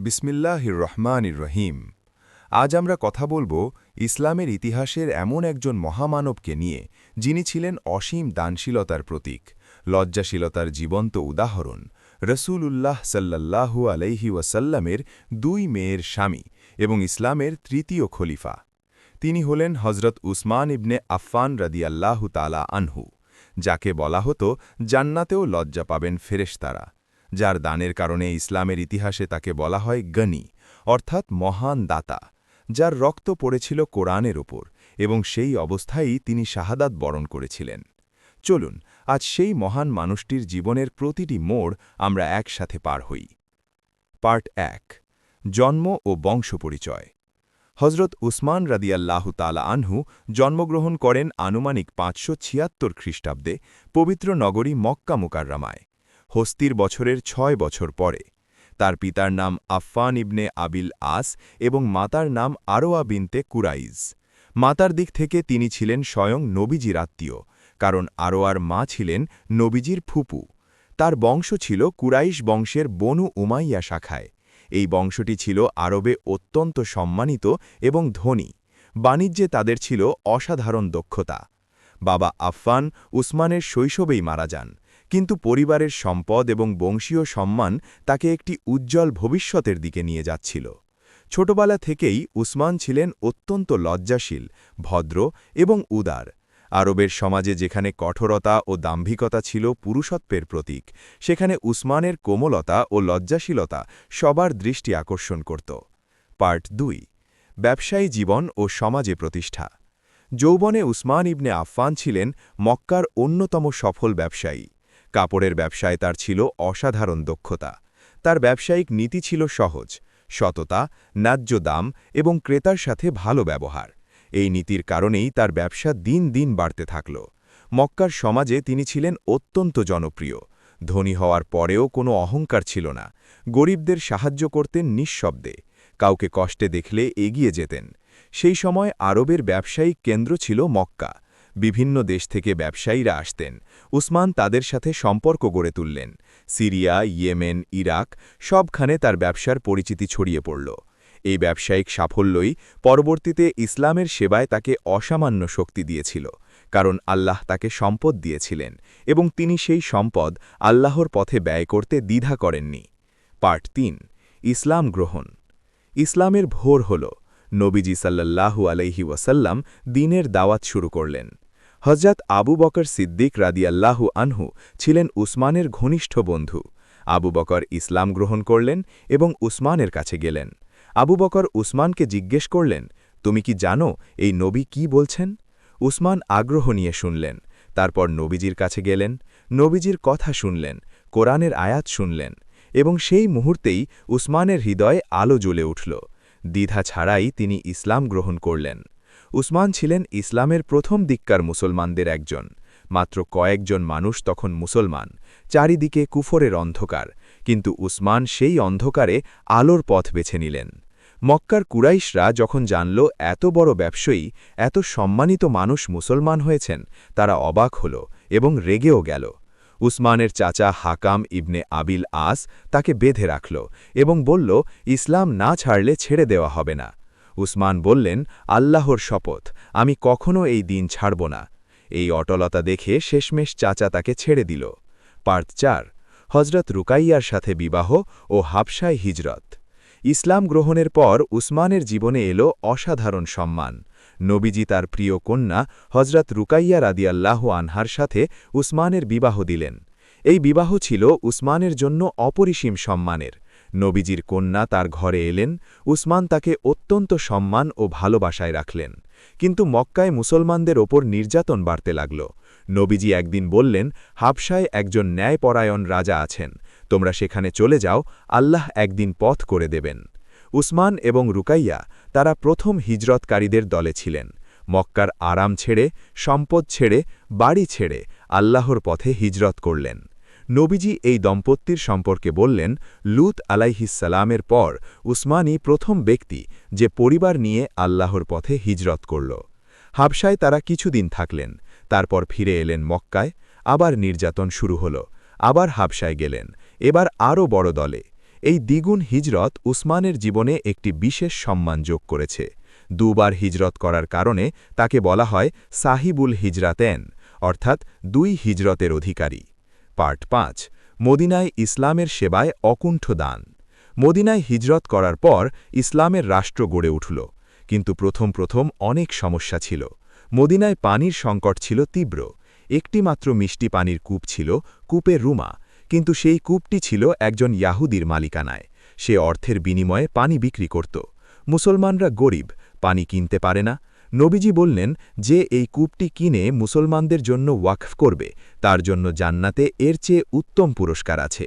বিসমিল্লাহির রহমানির রহিম। আজ আমরা কথা বলবো ইসলামের ইতিহাসের এমন একজন মহামানবকে নিয়ে, যিনি ছিলেন অসীম দানশীলতার প্রতীক, লজ্জাশীলতার জীবন্ত উদাহরণ, রসূলুল্লাহ সাল্লাল্লাহু আলাইহি ওয়াসাল্লামের দুই মেয়ের স্বামী এবং ইসলামের তৃতীয় খলিফা। তিনি হলেন হজরত উসমান ইবনে আফফান রাদিয়াল্লাহু তাআলা আনহু, যাকে বলা হতো জান্নাতেও লজ্জা পাবেন ফেরেশতারা, যার দানের কারণে ইসলামের ইতিহাসে তাকে বলা হয় গনি, অর্থাৎ মহান দাতা, যার রক্ত পড়েছিল কোরআনের ওপর, এবং সেই অবস্থায়ই তিনি শাহাদাত বরণ করেছিলেন। চলুন আজ সেই মহান মানুষটির জীবনের প্রতিটি মোড় আমরা একসাথে পার হই। পার্ট ১, জন্ম ও বংশ পরিচয়। হজরত উসমান রাদিয়াল্লাহু তাআলা আনহু জন্মগ্রহণ করেন আনুমানিক ৫৭৬ খ্রিস্টাব্দে পবিত্র নগরী মক্কা মুকাররমায়, হস্তির বছরের ৬ বছর পরে। তার পিতার নাম আফফান ইবনে আবিল আস এবং মাতার নাম আরোয়া বিনতে কুরাইজ। মাতার দিক থেকে তিনি ছিলেন স্বয়ং নবীজির আত্মীয়, কারণ আরোয়ার মা ছিলেন নবীজির ফুপু। তার বংশ ছিল কুরাইশ বংশের বনু উমাইয়া শাখায়। এই বংশটি ছিল আরবে অত্যন্ত সম্মানিত এবং ধনী। বাণিজ্যে তাদের ছিল অসাধারণ দক্ষতা। বাবা আফফান উসমানের শৈশবেই মারা যান, কিন্তু পরিবারের সম্পদ এবং বংশীয় সম্মান তাকে একটি উজ্জ্বল ভবিষ্যতের দিকে নিয়ে যাচ্ছিল। ছোটবেলা থেকেই উসমান ছিলেন অত্যন্ত লজ্জাশীল, ভদ্র এবং উদার। আরবের সমাজে যেখানে কঠোরতা ও দাম্ভিকতা ছিল পুরুষত্বের প্রতীক, সেখানে উসমানের কোমলতা ও লজ্জাশীলতা সবার দৃষ্টি আকর্ষণ করত। পার্ট ২, ব্যবসায়ী জীবন ও সমাজে প্রতিষ্ঠা। যৌবনে উসমান ইবনে আফফান ছিলেন মক্কার অন্যতম সফল ব্যবসায়ী। কাপড়ের ব্যবসায় তার ছিল অসাধারণ দক্ষতা। তার ব্যবসায়িক নীতি ছিল সহজ, সততা, ন্যায্য দাম এবং ক্রেতার সাথে ভালো ব্যবহার। এই নীতির কারণেই তার ব্যবসা দিন দিন বাড়তে থাকল। মক্কার সমাজে তিনি ছিলেন অত্যন্ত জনপ্রিয়। ধনী হওয়ার পরেও কোনো অহংকার ছিল না। গরিবদের সাহায্য করতেন নিঃশব্দে। কাউকে কষ্টে দেখলে এগিয়ে যেতেন। সেই সময় আরবের ব্যবসায়িক কেন্দ্র ছিল মক্কা। বিভিন্ন দেশ থেকে ব্যবসায়ীরা আসতেন। উসমান তাদের সাথে সম্পর্ক গড়ে তুললেন। সিরিয়া, ইয়েমেন, ইরাক সবখানে তার ব্যবসার পরিচিতি ছড়িয়ে পড়ল। এই ব্যবসায়িক সাফল্যই পরবর্তীতে ইসলামের সেবায় তাকে অসামান্য শক্তি দিয়েছিল, কারণ আল্লাহ তাকে সম্পদ দিয়েছিলেন এবং তিনি সেই সম্পদ আল্লাহর পথে ব্যয় করতে দ্বিধা করেননি। পার্ট ৩, ইসলাম গ্রহণ। ইসলামের ভোর হল। নবীজি সাল্লাল্লাহু আলাইহি ওয়াসাল্লাম দ্বীনের দাওয়াত শুরু করলেন। হযরত আবু বকর সিদ্দিক রাদিয়াল্লাহু আনহু ছিলেন উসমানের ঘনিষ্ঠ বন্ধু। আবু বকর ইসলাম গ্রহণ করলেন এবং উসমানের কাছে গেলেন। আবু বকর উসমানকে জিজ্ঞেস করলেন, তুমি কি জানো এই নবী কি বলছেন? উসমান আগ্রহ নিয়ে শুনলেন। তারপর নবীজির কাছে গেলেন, নবীজির কথা শুনলেন, কোরআনের আয়াত শুনলেন, এবং সেই মুহূর্তেই উসমানের হৃদয়ে আলো জ্বলে উঠল। দ্বিধা ছাড়াই তিনি ইসলাম গ্রহণ করলেন। উসমান ছিলেন ইসলামের প্রথম দিককার মুসলমানদের একজন। মাত্র কয়েকজন মানুষ তখন মুসলমান। চারিদিকে কুফরের অন্ধকার, কিন্তু উসমান সেই অন্ধকারে আলোর পথ বেছে নিলেন। মক্কার কুরাইশরা যখন জানল এত বড় ব্যবসায়ী, এত সম্মানিত মানুষ মুসলমান হয়েছেন, তারা অবাক হল এবং রেগেও গেল। উসমানের চাচা হাকাম ইবনে আবিল আস তাকে বেঁধে রাখল এবং বলল, ইসলাম না ছাড়লে ছেড়ে দেওয়া হবে না। উসমান বললেন, আল্লাহর শপথ, আমি কখনো এই দিন ছাড়ব না। এই অটলতা দেখে শেষমেশ চাচা তাকে ছেড়ে দিল। পার্ট ৪, হজরত রুকাইয়ার সাথে বিবাহ ও হাবশায় হিজরত। ইসলাম গ্রহণের পর উসমানের জীবনে এলো অসাধারণ সম্মান। নবীজি তার প্রিয় কন্যা হজরত রুকাইয়া রাদিয়াল্লাহু আনহার সাথে উসমানের বিবাহ দিলেন। এই বিবাহ ছিল উসমানের জন্য অপরিসীম সম্মানের। নবীজির কন্যা তার ঘরে এলেন। উসমান তাকে অত্যন্ত সম্মান ও ভালোবাসায় রাখলেন। কিন্তু মক্কায় মুসলমানদের ওপর নির্যাতন বাড়তে লাগল। নবীজি একদিন বললেন, হাবশায় একজন ন্যায়পরায়ণ রাজা আছেন, তোমরা সেখানে চলে যাও, আল্লাহ একদিন পথ করে দেবেন। উসমান এবং রুকাইয়া তারা প্রথম হিজরতকারীদের দলে ছিলেন। মক্কার আরাম ছেড়ে, সম্পদ ছেড়ে, বাড়ি ছেড়ে আল্লাহর পথে হিজরত করলেন। নবীজি এই দম্পতির সম্পর্কে বললেন, লূত আলাইহিসসালামের পর উসমানই প্রথম ব্যক্তি যে পরিবার নিয়ে আল্লাহর পথে হিজরত করল। হাবশায় তারা কিছুদিন থাকলেন, তারপর ফিরে এলেন মক্কায়। আবার নির্যাতন শুরু হল। আবার হাবশায় গেলেন, এবার আরও বড় দলে। এই দ্বিগুণ হিজরত উসমানের জীবনে একটি বিশেষ সম্মান যোগ করেছে। দুবার হিজরত করার কারণে তাকে বলা হয় সাহিবুল হিজরাতেন, অর্থাৎ 2 হিজরতের অধিকারী। পার্ট 5, মদিনায় ইসলামের সেবায় অকুণ্ঠ দান। মদিনায় হিজরত করার পর ইসলামের রাষ্ট্র গড়ে উঠল, কিন্তু প্রথম অনেক সমস্যা ছিল। মদিনায় পানির সংকট ছিল তীব্র। একটি মাত্র মিষ্টি পানির কূপ ছিল, কূপের রুমা, কিন্তু সেই কূপটি ছিল একজন ইয়াহুদির মালিকানায়। সে অর্থের বিনিময়ে পানি বিক্রি করত। মুসলমানরা গরিব, পানি কিনতে পারে না। নবীজি বললেন, যে এই কূপটি কিনে মুসলমানদের জন্য ওয়াকফ করবে, তার জন্য জান্নাতে এর চেয়ে উত্তম পুরস্কার আছে।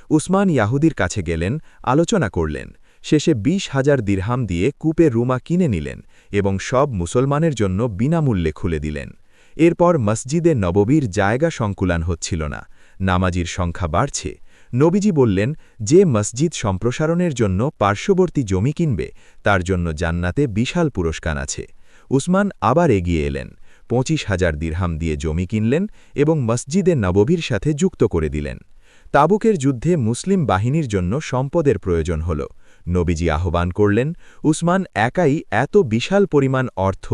উসমান ইয়াহুদির কাছে গেলেন, আলোচনা করলেন। শেষে 20,000 দিরহাম দিয়ে কূপের রুমা কিনে নিলেন এবং সব মুসলমানের জন্য বিনামূল্যে খুলে দিলেন। এরপর মসজিদে নববীর জায়গা সংকুলান হচ্ছিল না, নামাজির সংখ্যা বাড়ছে। নবীজি বললেন, যে মসজিদ সম্প্রসারণের জন্য পার্শ্ববর্তী জমি কিনবে, তার জন্য জান্নাতে বিশাল পুরস্কার আছে। উসমান আবার এগিয়ে এলেন, 25,000 দিরহাম দিয়ে জমি কিনলেন এবং মসজিদে নববীর সাথে যুক্ত করে দিলেন। তাবুকের যুদ্ধে মুসলিম বাহিনীর জন্য সম্পদের প্রয়োজন হল। নবীজি আহ্বান করলেন। উসমান একাই এত বিশাল পরিমাণ অর্থ,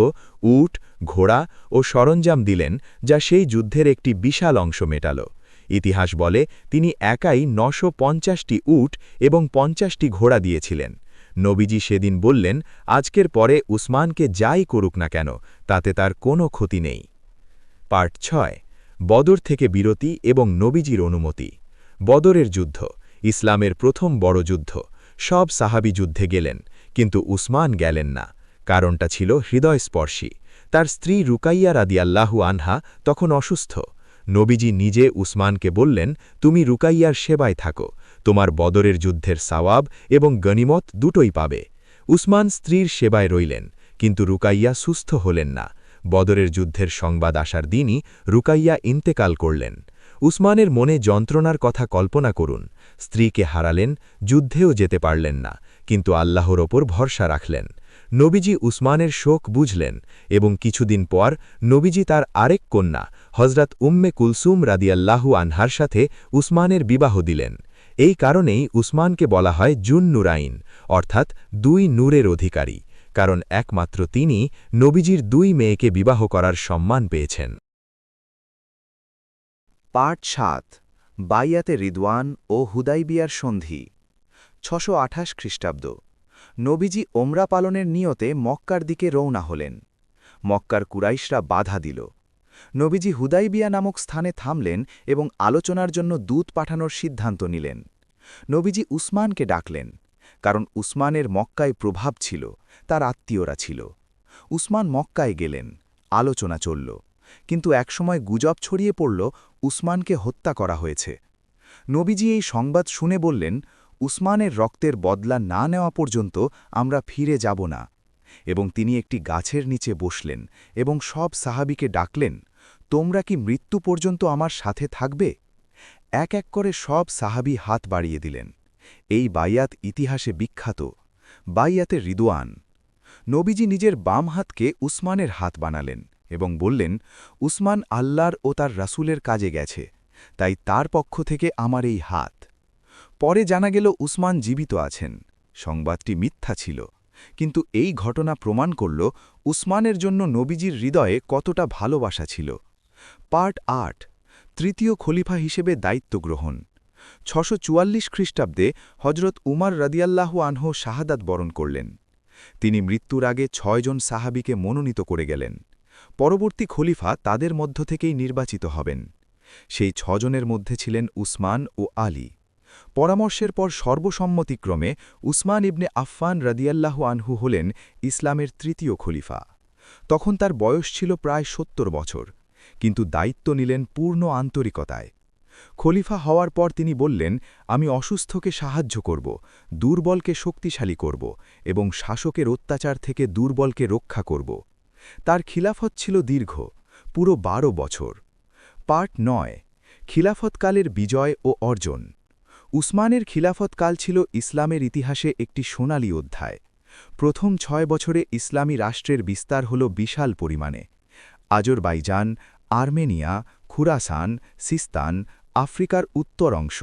উট, ঘোড়া ও সরঞ্জাম দিলেন, যা সেই যুদ্ধের একটি বিশাল অংশ মেটাল। ইতিহাস বলে, তিনি একাই 950টি উট এবং 50টি ঘোড়া দিয়েছিলেন। নবীজি সেদিন বললেন, আজকের পরে উসমানকে যাই করুক না কেন, তাতে তার কোনো ক্ষতি নেই। পার্ট 6, বদর থেকে বিরতি এবং নবীজির অনুমতি। বদরের যুদ্ধ ইসলামের প্রথম বড় যুদ্ধ। সব সাহাবী যুদ্ধে গেলেন, কিন্তু উসমান গেলেন না। কারণটা ছিল হৃদয়স্পর্শী। তার স্ত্রী রুকাইয়া রাদিয়াল্লাহু আনহা তখন অসুস্থ। নবীজি নিজে উসমানকে বললেন, তুমি রুকাইয়ার সেবায় থাকো, তোমার বদরের যুদ্ধের সওয়াব এবং গনিমত দুটোই পাবে। উসমান স্ত্রীর সেবায় রইলেন, কিন্তু রুকাইয়া সুস্থ হলেন না। বদরের যুদ্ধের সংবাদ আসার দিনই রুকাইয়া ইন্তেকাল করলেন। উসমানের মনে যন্ত্রণার কথা কল্পনা করুন। স্ত্রীকে হারালেন, যুদ্ধেও যেতে পারলেন না, কিন্তু আল্লাহর ওপর ভরসা রাখলেন। নবীজি উসমানের শোক বুঝলেন এবং কিছুদিন পর নবীজি তার আরেক কন্যা হজরত উম্মে কুলসুম রাদিয়াল্লাহু আনহার সাথে উসমানের বিবাহ দিলেন। এই কারণেই উসমানকে বলা হয় জুন নুরাইন, অর্থাৎ 2 নূরের অধিকারী, কারণ একমাত্র তিনি নবীজির 2 মেয়েকে বিবাহ করার সম্মান পেয়েছেন। পার্ট 7, বাইয়াতে রিদওয়ান ও হুদাইবিয়ার সন্ধি। 628 খ্রিস্টাব্দ। নবীজি ওমরা পালনের নিয়তে মক্কার দিকে রওনা হলেন। মক্কার কুরাইশরা বাধা দিল। নবীজি হুদাইবিয়া নামক স্থানে থামলেন এবং আলোচনার জন্য দূত পাঠানোর সিদ্ধান্ত নিলেন। নবীজি উসমানকে ডাকলেন, কারণ উসমানের মক্কায় প্রভাব ছিল, তার আত্মীয়রা ছিল। উসমান মক্কায় গেলেন, আলোচনা চলল, কিন্তু একসময় গুজব ছড়িয়ে পড়ল উসমানকে হত্যা করা হয়েছে। নবীজি এই সংবাদ শুনে বললেন, উসমানের রক্তের বদলা না নেওয়া পর্যন্ত আমরা ফিরে যাব না। এবং তিনি একটি গাছের নিচে বসলেন এবং সব সাহাবীকে ডাকলেন, তোমরা কি মৃত্যু পর্যন্ত আমার সাথে থাকবে? এক এক করে সব সাহাবী হাত বাড়িয়ে দিলেন। এই বাইয়াত ইতিহাসে বিখ্যাত, বাইয়াতে রিদওয়ান। নবীজি নিজের বাম হাতকে উসমানের হাত বানালেন এবং বললেন, উসমান আল্লাহর ও তার রাসূলের কাজে গেছে, তাই তার পক্ষ থেকে আমার এই হাত। পরে জানা গেল উসমান জীবিত আছেন। সংবাদটি মিথ্যা ছিল, কিন্তু এই ঘটনা প্রমাণ করল উসমানের জন্য নবীজির হৃদয়ে কতটা ভালোবাসা ছিল। পার্ট 8, তৃতীয় খলিফা হিসেবে দায়িত্ব গ্রহণ। 644 খ্রিস্টাব্দে হজরত উমার রাদিয়াল্লাহু আনহু শাহাদাত বরণ করলেন। তিনি মৃত্যুর আগে 6 জন সাহাবীকে মনোনীত করে গেলেন। পরবর্তী খলিফা তাদের মধ্য থেকেই নির্বাচিত হবেন। সেই 6 জনের মধ্যে ছিলেন উসমান ও আলী। পরামর্শের পর সর্বসম্মতিক্রমে উসমান ইবনে আফফান রাদিয়াল্লাহু আনহু হলেন ইসলামের তৃতীয় খলিফা। তখন তার বয়স ছিল প্রায় 70 বছর, কিন্তু দায়িত্ব নিলেন পূর্ণ আন্তরিকতায়। খলিফা হওয়ার পর তিনি বললেন, আমি অসুস্থকে সাহায্য করব, দুর্বলকে শক্তিশালী করব এবং শাসকের অত্যাচার থেকে দুর্বলকে রক্ষা করব। তার খিলাফত ছিল দীর্ঘ, পুরো 12 বছর। পার্ট 9, খিলাফতকালের বিজয় ও অর্জন। উসমানের খিলাফতকাল ছিল ইসলামের ইতিহাসে একটি সোনালী অধ্যায়। প্রথম 6 বছরে ইসলামী রাষ্ট্রের বিস্তার হল বিশাল পরিমাণে। আজরবাইজান, আর্মেনিয়া, খুরাসান, সিস্তান, আফ্রিকার উত্তর অংশ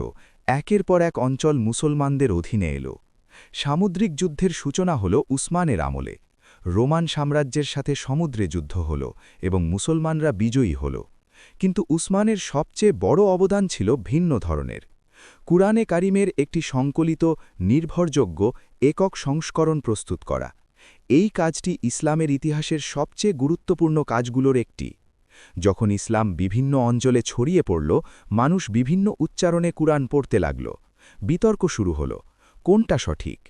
একের পর এক অঞ্চল মুসলমানদের অধীনে এল। সামুদ্রিক যুদ্ধের সূচনা হল উসমানের আমলে। রোমান সাম্রাজ্যের সাথে সমুদ্রে যুদ্ধ হল এবং মুসলমানরা বিজয়ী হল। কিন্তু উসমানের সবচেয়ে বড় অবদান ছিল ভিন্ন ধরনের। কুরআনে কারিমের একটি সংকলিত, নির্ভরযোগ্য, একক সংস্করণ প্রস্তুত করা। এই কাজটি ইসলামের ইতিহাসের সবচেয়ে গুরুত্বপূর্ণ কাজগুলোর একটি। যখন ইসলাম বিভিন্ন অঞ্চলে ছড়িয়ে পড়ল, মানুষ বিভিন্ন উচ্চারণে কুরআন পড়তে লাগল। বিতর্ক শুরু হল, কোনটা সঠিক?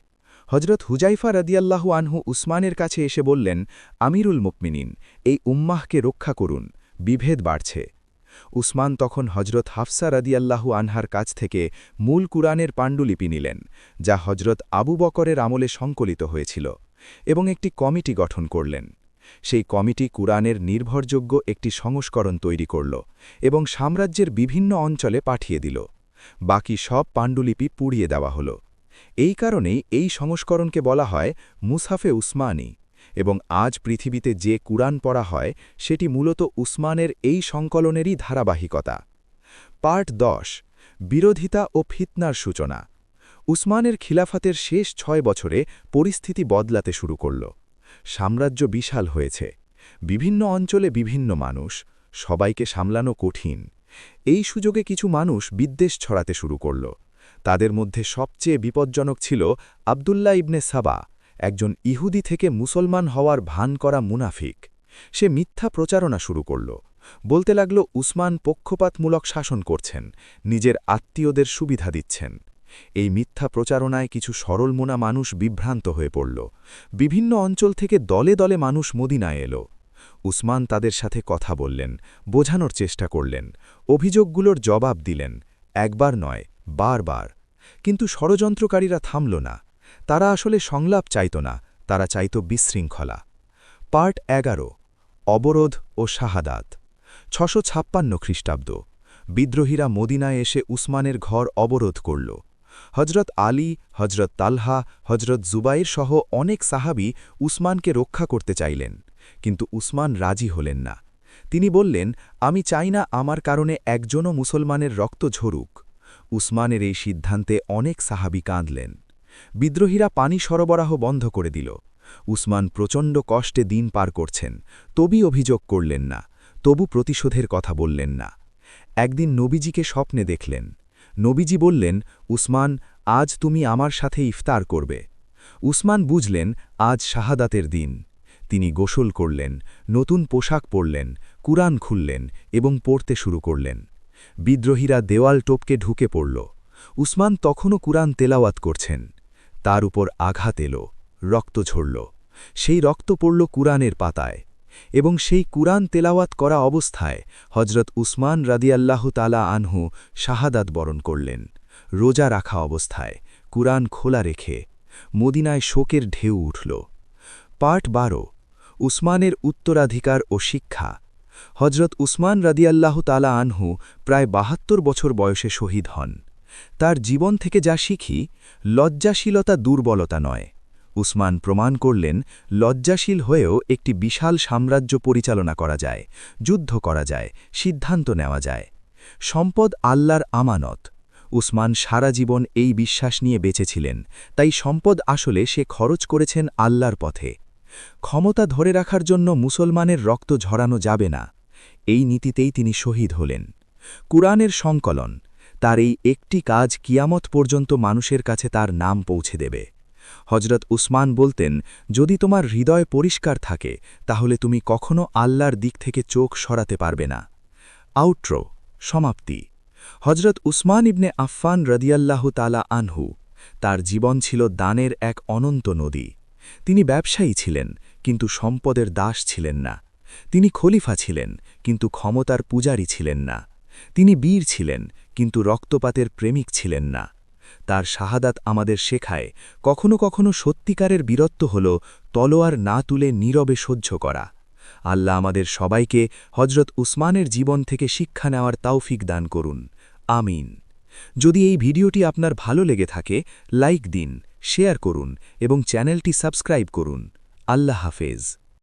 হজরত হুজাইফা রাদিয়াল্লাহু আনহু উসমানের কাছে এসে বললেন, আমিরুল মুকমিনিন, এই উম্মাহকে রক্ষা করুন, বিভেদ বাড়ছে। উসমান তখন হজরত হাফসা রাদিয়াল্লাহু আনহার কাছ থেকে মূল কুরআনের পাণ্ডুলিপি নিলেন, যা হজরত আবু বকরের আমলে সংকলিত হয়েছিল, এবং একটি কমিটি গঠন করলেন। সেই কমিটি কুরআনের নির্ভরযোগ্য একটি সংস্করণ তৈরি করল এবং সাম্রাজ্যের বিভিন্ন অঞ্চলে পাঠিয়ে দিল। বাকি সব পাণ্ডুলিপি পুড়িয়ে দেওয়া হল। এই কারণেই এই সংস্করণকে বলা হয় মুসহাফে উসমানী, এবং আজ পৃথিবীতে যে কুরআন পড়া হয় সেটি মূলত উসমানের এই সংকলনেরই ধারাবাহিকতা। পার্ট 10, বিরোধিতা ও ফিতনার সূচনা। উসমানের খিলাফতের শেষ 6 বছরে পরিস্থিতি বদলাতে শুরু করল। সাম্রাজ্য বিশাল হয়েছে, বিভিন্ন অঞ্চলে বিভিন্ন মানুষ, সবাইকে সামলানো কঠিন। এই সুযোগে কিছু মানুষ বিদ্বেষ ছড়াতে শুরু করল। তাদের মধ্যে সবচেয়ে বিপজ্জনক ছিল আবদুল্লাহ ইবনে সাবা, একজন ইহুদি থেকে মুসলমান হওয়ার ভান করা মুনাফিক। সে মিথ্যা প্রচারণা শুরু করল, বলতে লাগল উসমান পক্ষপাতমূলক শাসন করছেন, নিজের আত্মীয়দের সুবিধা দিচ্ছেন। এই মিথ্যা প্রচারণায় কিছু সরলমনা মানুষ বিভ্রান্ত হয়ে পড়ল। বিভিন্ন অঞ্চল থেকে দলে দলে মানুষ মদিনায় এলো। উসমান তাদের সাথে কথা বললেন, বোঝানোর চেষ্টা করলেন, অভিযোগগুলোর জবাব দিলেন, একবার নয়, বারবার। কিন্তু ষড়যন্ত্রকারীরা থামল না। তারা আসলে সংলাপ চাইত না, তারা চাইত বিশৃঙ্খলা। পার্ট 11, অবরোধ ও শাহাদাত। 656 খ্রিস্টাব্দ। বিদ্রোহীরা মদিনায় এসে উসমানের ঘর অবরোধ করল। হজরত আলী, হজরত তালহা, হজরত জুবাইর সহ অনেক সাহাবী উসমানকে রক্ষা করতে চাইলেন, কিন্তু উসমান রাজি হলেন না। তিনি বললেন, আমি চাই না আমার কারণে একজনও মুসলমানের রক্ত ঝরুক। উসমানের এই সিদ্ধান্তে অনেক সাহাবী কাঁদলেন। বিদ্রোহীরা পানি সরবরাহ বন্ধ করে দিল। উসমান প্রচণ্ড কষ্টে দিন পার করছেন, তবু অভিযোগ করলেন না, তবু প্রতিশোধের কথা বললেন না। একদিন নবীজিকে স্বপ্নে দেখলেন। নবীজি বললেন, উসমান, আজ তুমি আমার সাথে ইফতার করবে। উসমান বুঝলেন আজ শাহাদাতের দিন। তিনি গোসল করলেন, নতুন পোশাক পরলেন, কুরআন খুললেন এবং পড়তে শুরু করলেন। বিদ্রোহীরা দেওয়াল টপকে ঢুকে পড়ল। উসমান তখনও কুরআন তেলাওয়াত করছেন। তার উপর আঘাত এলো, রক্ত ঝরল। সেই রক্ত পড়ল কুরআনের পাতায়, এবং সেই কুরআন তেলাওয়াত করা অবস্থায় হজরত উসমান রাদিয়াল্লাহু তাআলা আনহু শাহাদাত বরণ করলেন। রোজা রাখা অবস্থায়, কুরআন খোলা রেখে। মদিনায় শোকের ঢেউ উঠল। পার্ট 12, উসমানের উত্তরাধিকার ও শিক্ষা। হজরত উসমান রাদিয়াল্লাহু তাআলা আনহু প্রায় ৭২ বছর বয়সে শহীদ হন। তার জীবন থেকে যা শিখি, লজ্জাশীলতা দুর্বলতা নয়। উসমান প্রমাণ করলেন, লজ্জাশীল হয়েও একটি বিশাল সাম্রাজ্য পরিচালনা করা যায়, যুদ্ধ করা যায়, সিদ্ধান্ত নেওয়া যায়। সম্পদ আল্লাহর আমানত। উসমান সারা জীবন এই বিশ্বাস নিয়ে বেঁচেছিলেন, তাই সম্পদ আসলে সে খরচ করেছেন আল্লাহর পথে। ক্ষমতা ধরে রাখার জন্য মুসলমানের রক্ত ঝরানো যাবে না, এই নীতিতেই তিনি শহীদ হলেন। কুরআনের সংকলন, তার এই একটি কাজ কিয়ামত পর্যন্ত মানুষের কাছে তার নাম পৌঁছে দেবে। হজরত উসমান বলতেন, যদি তোমার হৃদয় পরিষ্কার থাকে তাহলে তুমি কখনো আল্লাহর দিক থেকে চোখ সরাতে পারবে না। আউট্রো, সমাপ্তি। হজরত উসমান ইবনে আফফান রাদিয়াল্লাহু তাআলা আনহু, তার জীবন ছিল দানের এক অনন্ত নদী। তিনি ব্যবসায়ী ছিলেন, কিন্তু সম্পদের দাস ছিলেন না। তিনি খলিফা ছিলেন, কিন্তু ক্ষমতার পূজারী ছিলেন না। তিনি বীর ছিলেন, কিন্তু রক্তপাতের প্রেমিক ছিলেন না। তার শাহাদাত আমাদের শেখায়, কখনো কখনো সত্যিকারের বীরত্ব হল তলোয়ার না তুলে নীরবে সহ্য করা। আল্লাহ আমাদের সবাইকে হজরত উসমানের জীবন থেকে শিক্ষা নেওয়ার তৌফিক দান করুন, আমিন। যদি এই ভিডিওটি আপনার ভালো লেগে থাকে, লাইক দিন, শেয়ার করুন এবং চ্যানেলটি সাবস্ক্রাইব করুন। আল্লাহ হাফেজ।